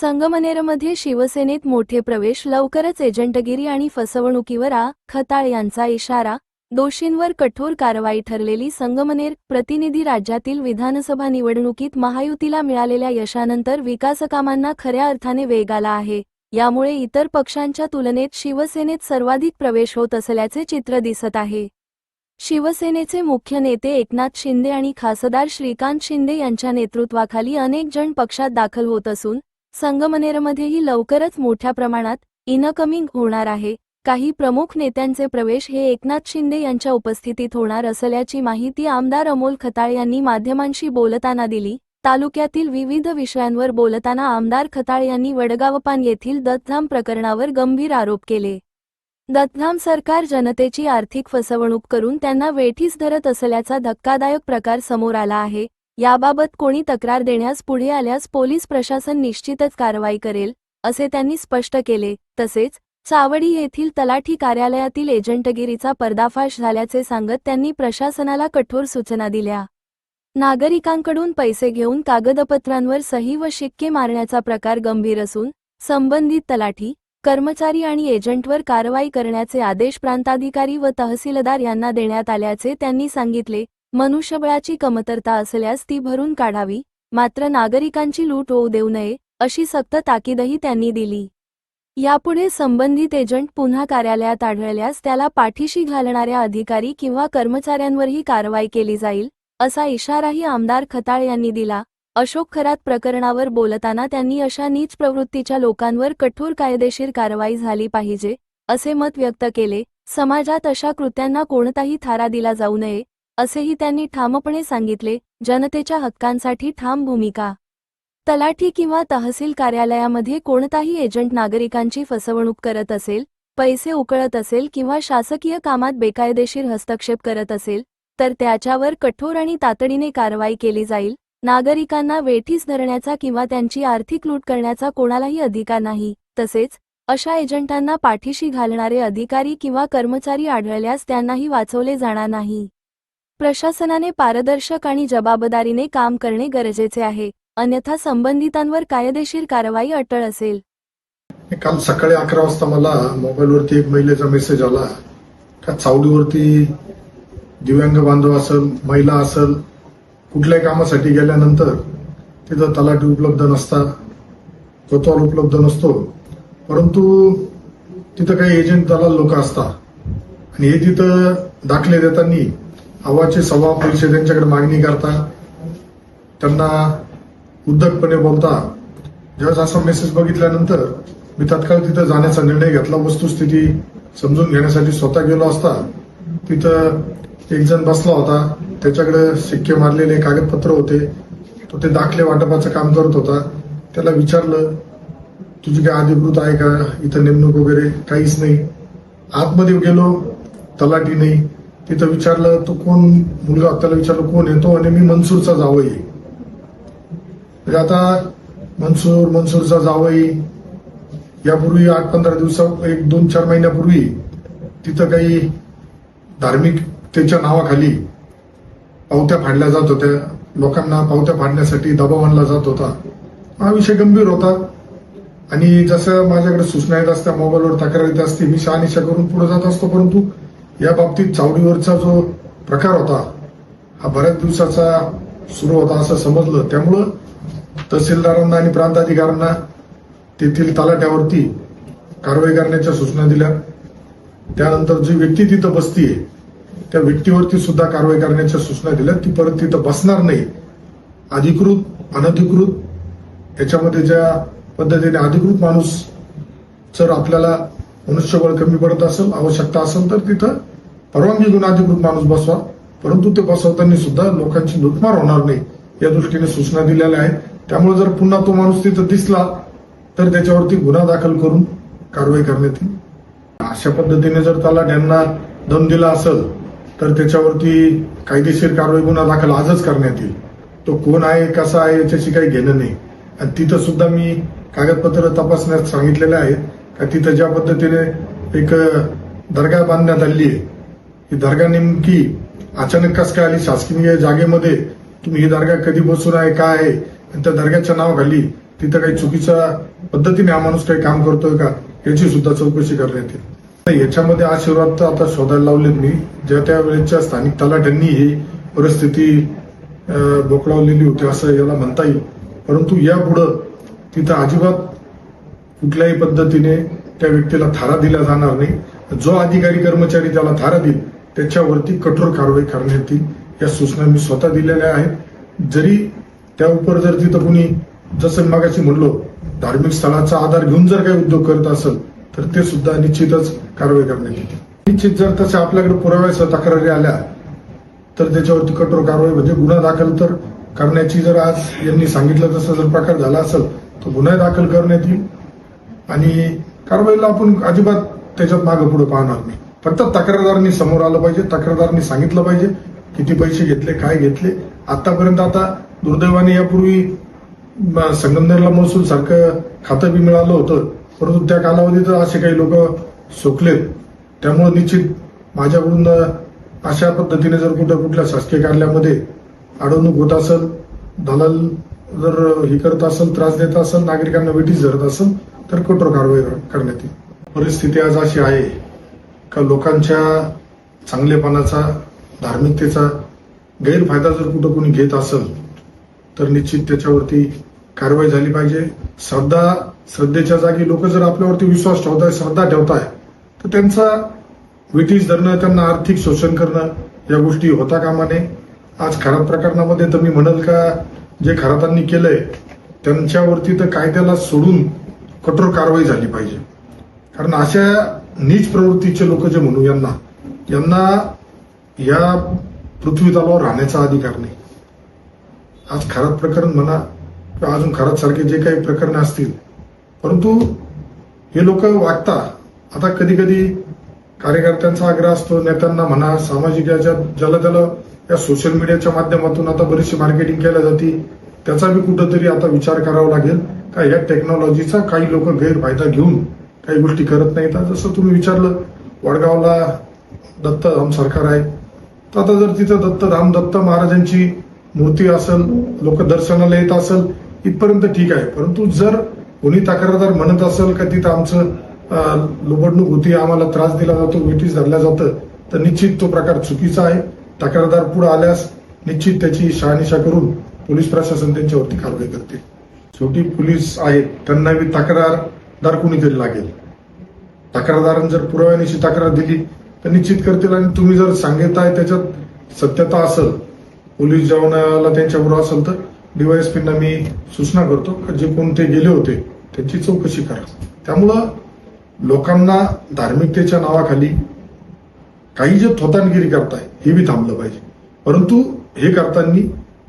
संगमनेरमध्ये शिवसेनेत मोठे प्रवेश, लवकरच एजंटगिरी आणि फसवणुकीवर खताळ यांचा इशारा, दोषींवर कठोर कारवाई ठरलेली संगमनेर प्रतिनिधी. राज्यातील विधानसभा निवडणुकीत महायुतीला मिळालेल्या यशानंतर विकासकामांना खऱ्या अर्थाने वेग आला आहे. यामुळे इतर पक्षांच्या तुलनेत शिवसेनेत सर्वाधिक प्रवेश होत असल्याचे चित्र दिसत आहे. शिवसेनेचे मुख्य नेते एकनाथ शिंदे आणि खासदार श्रीकांत शिंदे यांच्या नेतृत्वाखाली अनेक जण पक्षात दाखल होत असून संगमनेरमध्येही लवकरच मोठ्या प्रमाणात इनकमिंग होणार आहे. काही प्रमुख नेत्यांचे प्रवेश हे एकनाथ शिंदे यांच्या उपस्थितीत होणार असल्याची माहिती आमदार अमोल खताळ यांनी माध्यमांशी बोलताना दिली. तालुक्यातील विविध विषयांवर बोलताना आमदार खताळ यांनी वडगावपान येथील दत्तधाम प्रकरणावर गंभीर आरोप केले. दत्तधाम सरकार जनतेची आर्थिक फसवणूक करून त्यांना वेठीस धरत असल्याचा धक्कादायक प्रकार समोर आला आहे. याबाबत कोणी तक्रार देण्यास पुढे आल्यास पोलीस प्रशासन निश्चितच कारवाई करेल, असे त्यांनी स्पष्ट केले. तसेच चावडी येथील तलाठी कार्यालयातील एजंटगिरीचा पर्दाफाश झाल्याचे सांगत त्यांनी प्रशासनाला कठोर सूचना दिल्या. नागरिकांकडून पैसे घेऊन कागदपत्रांवर सही व शिक्के मारण्याचा प्रकार गंभीर असून संबंधित तलाठी, कर्मचारी आणि एजंटवर कारवाई करण्याचे आदेश प्रांताधिकारी व तहसीलदार यांना देण्यात आल्याचे त्यांनी सांगितले. मनुष्यबळाची कमतरता असल्यास ती भरून काढावी, मात्र नागरिकांची लूट होऊ देऊ नये, अशी सक्त ताकीदही त्यांनी दिली. यापुढे संबंधित एजंट पुन्हा कार्यालयात आढळल्यास त्याला पाठीशी घालणाऱ्या अधिकारी किंवा कर्मचाऱ्यांवरही कारवाई केली जाईल, असा इशाराही आमदार खताळ यांनी दिला. अशोक खरात प्रकरणावर बोलताना त्यांनी अशा नीच प्रवृत्तीच्या लोकांवर कठोर कायदेशीर कारवाई झाली पाहिजे, असे मत व्यक्त केले. समाजात अशा कृत्यांना कोणताही थारा दिला जाऊ नये, असेही त्यांनी ठामपणे सांगितले. जनतेच्या हक्कांसाठी ठाम भूमिका. तलाठी किंवा तहसील कार्यालयामध्ये कोणताही एजंट नागरिकांची फसवणूक करत असेल, पैसे उकळत असेल किंवा शासकीय कामात बेकायदेशीर हस्तक्षेप करत असेल, तर त्याच्यावर कठोर आणि तातडीने कारवाई केली जाईल. नागरिकांना वेठीस धरण्याचा किंवा त्यांची आर्थिक लूट करण्याचा कोणालाही अधिकार नाही. तसेच अशा एजंटांना पाठीशी घालणारे अधिकारी किंवा कर्मचारी आढळल्यास त्यांनाही वाचवले जाणार नाही. प्रशासनाने पारदर्शक आणि जबाबदारीने काम करणे गरजेचे आहे, अन्यथा संबंधितांवर कायदेशीर कारवाई अटळ असेल. काल सकाळी 11 वाजता मला मोबाईलवरती एक महिलेचा मेसेज आला का चावडीवरती दिव्यांग बांधव असेल, महिला असेल, कुठल्याही कामासाठी गेल्यानंतर तिथं तलाठी उपलब्ध नसता, कोतवाल उपलब्ध नसतो, परंतु तिथं काही एजंट दलाल लोक असतात आणि हे तिथं दाखले देताना अव्वाचे सव्वा पैसे त्यांच्याकडे मागणी करता, त्यांना उद्धटपणे बोलता. ज्यावेळेस असा मेसेज बघितल्यानंतर मी तात्काळ तिथं जाण्याचा निर्णय घेतला. वस्तुस्थिती समजून घेण्यासाठी स्वतः गेलो असता तिथं एक जण बसला होता, त्याच्याकडे शिक्के मारलेले कागदपत्र होते, तो ते दाखले वाटपाचं काम करत होता. त्याला विचारलं, तुझी काय अधिकृत आहे का, इथं नेमणूक वगैरे काहीच नाही. आतमध्ये गेलो, तलाठी नाही. तिथं विचारलं, तो कोण मुलगा, त्याला विचारलं कोण आहे, तो आणि मी मनसूरचा जावई. म्हणजे आता मनसूरचा जावई यापूर्वी 8-15 दिवसा 1-2-4 महिन्यापूर्वी तिथं काही धार्मिकतेच्या नावाखाली पावत्या फाडल्या जात होत्या. लोकांना पावत्या फाडण्यासाठी दबाव आणला जात होता. हा विषय गंभीर होता आणि जसं माझ्याकडे सूचना येत असत्या, मोबाईलवर तक्रार येत असते, मी शहानिशा करून पुढे जात असतो. परंतु या बाबतीत चावडीवरचा जो प्रकार होता हा बऱ्याच दिवसाचा सुरू होता असं समजलं. त्यामुळं तहसीलदारांना आणि प्रांताधिकाऱ्यांना तेथील तलाट्यावरती कारवाई करण्याच्या सूचना दिल्या. त्यानंतर जी व्यक्ती तिथं बसतीये त्या व्यक्तीवरती सुद्धा कारवाई करण्याच्या सूचना दिल्या. ती परत तिथं बसणार नाही. अधिकृत अनधिकृत याच्यामध्ये ज्या पद्धतीने अधिकृत माणूस जर आपल्याला मनुष्यबळ कमी पडत असेल, आवश्यकता असेल, तर तिथं परवानगी घेऊन अधिकृत माणूस बसवा, परंतु ते बसवताना सुद्धा लोकांची लुटमार होणार नाही या दृष्टीने सूचना दिलेल्या आहेत. त्यामुळे जर पुन्हा तो माणूस तिथं दिसला तर त्याच्यावरती गुन्हा दाखल करून कारवाई करण्यात येईल. अशा पद्धतीने जर तलाट्यांना दम दिला असेल तर त्याच्यावरती कायदेशीर कारवाई, गुन्हा दाखल आजच करण्यात येईल. तो कोण आहे, कसा आहे याच्याशी काही घेणं नाही. आणि तिथं सुद्धा मी कागदपत्र तपासण्यास सांगितलेले आहेत का तिथं ज्या पद्धतीने एक दर्गा बांधण्यात आली आहे, ही दर्गा नेमकी अचानक कस काय आली शासकीय जागेमध्ये, तुम्ही ही दर्गा कधी बसून आहे, काय आहे, आणि त्या दर्ग्याच्या नावाखाली तिथं काही चुकीच्या पद्धतीने हा माणूस काही काम करतोय का याची सुद्धा चौकशी करण्यात येईल. याच्यामध्ये आशीर्वाद तर आता शोधायला लावलेत मी. ज्या त्या वेळेच्या स्थानिक तलाठ्यांनी ही परिस्थिती बोकळावलेली होती असं याला म्हणता येईल. परंतु यापुढं तिथं अजिबात कुठल्याही पद्धतीने त्या व्यक्तीला थारा दिला जाणार नाही. जो अधिकारी कर्मचारी त्याला थारा देईल त्याच्यावरती कठोर कारवाई करण्यात येईल या सूचना मी स्वतः दिलेल्या आहेत. जरी त्या उपर जर तिथं कुणी जसं मगाशी म्हणलो धार्मिक स्थळाचा आधार घेऊन जर काही उद्योग करत असेल तर ते सुद्धा निश्चितच कारवाई करण्यात येईल. निश्चित जर तसे आपल्याकडे पुराव्यासह तक्रारी आल्या तर त्याच्यावरती कठोर कारवाई म्हणजे गुन्हा दाखल तर करण्याची जर आज यांनी सांगितलं तसं जर प्रकार झाला असेल तर गुन्हा दाखल करण्यात येईल आणि कारवाईला आपण अजिबात त्याच्यात मागे पुढे पाहणार नाही. फक्त तक्रारदारांनी समोर आलं पाहिजे, तक्रारदारांनी सांगितलं पाहिजे किती पैसे घेतले, काय घेतले. आतापर्यंत आता दुर्दैवाने यापूर्वी संगमनेरला महसूल सारखं खातं बी मिळालं होतं, परंतु त्या कालावधीत असे काही लोक सोकलेत. त्यामुळे निश्चित माझ्याकडून अशा पद्धतीने जर कुठल्या शासकीय कार्यालयामध्ये अडवणूक होत असेल, दलाल जर हे करत असेल, त्रास देत असेल, नागरिकांना वेठीस धरत असेल तर कठोर कारवाई करण्यात येईल. परिस्थिती आज अशी आहे का लोकांच्या चांगलेपणाचा, धार्मिकतेचा गैरफायदा जर कुठं कोणी घेत असेल तर निश्चित त्याच्यावरती कारवाई झाली पाहिजे. श्रद्धेच्या जागी लोक जर आपल्यावरती विश्वास ठेवताय, श्रद्धा ठेवताय तर त्यांचा वेठीस धरणं, त्यांना आर्थिक शोषण करणं या गोष्टी होता कामा नये. आज खराब प्रकरणामध्ये तर मी म्हणेल का जे खरातांनी केलंय त्यांच्यावरती तर कायद्याला सोडून कठोर कारवाई झाली पाहिजे. कारण अशा नीच प्रवृत्तीचे लोक जे म्हणू यांना या पृथ्वी तलावर राहण्याचा अधिकार नाही. आज खरात प्रकरण म्हणा किंवा अजून खरात सारखे जे काही प्रकरण असतील, परंतु हे लोक वागता. आता कधी कधी कार्यकर्त्यांचा आग्रह असतो, नेत्यांना म्हणा, सामाजिक ज्याला त्याला या सोशल मीडियाच्या माध्यमातून आता बरीचशी मार्केटिंग केल्या जाते. त्याचा बी कुठंतरी आता विचार करावा लागेल का या टेक्नॉलॉजीचा काही लोक गैरफायदा घेऊन काही गोष्टी करत नाहीत. जसं तुम्ही विचारलं वडगावला दत्तधाम सरकार आहे, तर आता जर तिथं दत्त महाराजांची मूर्ती असेल, लोक दर्शनाला येत असेल इथपर्यंत ठीक आहे. परंतु जर कोणी तक्रारदार म्हणत असेल का तिथं आमचं लुबडणूक होती, आम्हाला त्रास दिला जातो, वेठीस धरल्या जातं, तर निश्चित तो प्रकार चुकीचा आहे. तक्रारदार पुढे आल्यास निश्चित त्याची शहानिशा करून पोलीस प्रशासन त्यांच्यावरती कारवाई करते. शेवटी पोलीस आहेत, त्यांना बी तक्रारदार कोणीतरी लागेल. तक्रारदारांनी जर पुराव्यानिशी तक्रार दिली तर निश्चित करतील. आणि तुम्ही जर सांगताय त्याच्यात सत्यता असेल, पोलीस जवानाला त्यांच्याबरोबर असेल तर डीवायएसपींना मी सूचना करतो की जे कोण ते गेले होते त्यांची चौकशी करा. त्यामुळं लोकांना धार्मिकतेच्या नावाखाली काही जे थोतांगिरी करताय हे बी थांबलं पाहिजे. परंतु हे करताना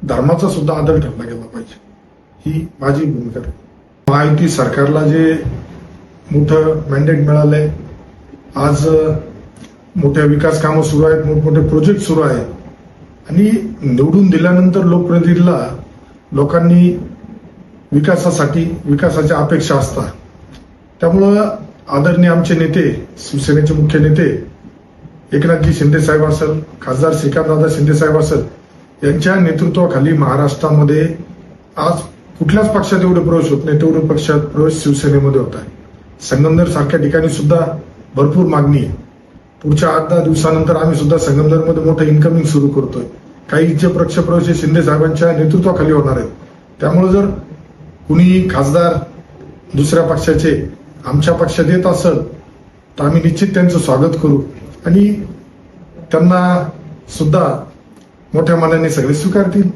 धर्माचा सुद्धा आदर ठेवला गेला पाहिजे, ही माझी भूमिका आहे. महायुती सरकारला जे मोठं मॅन्डेट मिळालंय, आज मोठ्या विकास कामं सुरू आहेत, मोठमोठे प्रोजेक्ट सुरू आहेत आणि निवडून दिल्यानंतर लोकप्रतिनिधीला लोकांनी विकासाच्या अपेक्षा असतात. त्यामुळं आदरणीय आमचे नेते, शिवसेनेचे मुख्य नेते एकनाथजी शिंदे साहेब असेल, खासदार श्रीकांतदादा शिंदे साहेब असेल, यांच्या नेतृत्वाखाली महाराष्ट्रामध्ये आज कुठल्याच पक्षात एवढे प्रवेश होत नाही तेवढे पक्षात प्रवेश शिवसेनेमध्ये होत आहे. संगमनेर सारख्या ठिकाणी सुद्धा भरपूर मागणी आहे. पुढच्या 8-10 दिवसानंतर आम्ही सुद्धा संगमनेरमध्ये मोठं इन्कमिंग सुरू करतोय. काही जे पक्षप्रवेश शिंदे साहेबांच्या नेतृत्वाखाली होणार आहेत. त्यामुळे जर कुणी खासदार दुसऱ्या पक्षाचे आमच्या पक्षात येत असेल तर आम्ही निश्चित त्यांचं स्वागत करू आणि त्यांना सुद्धा मोठ्या मनाने सगळे स्वीकारतील.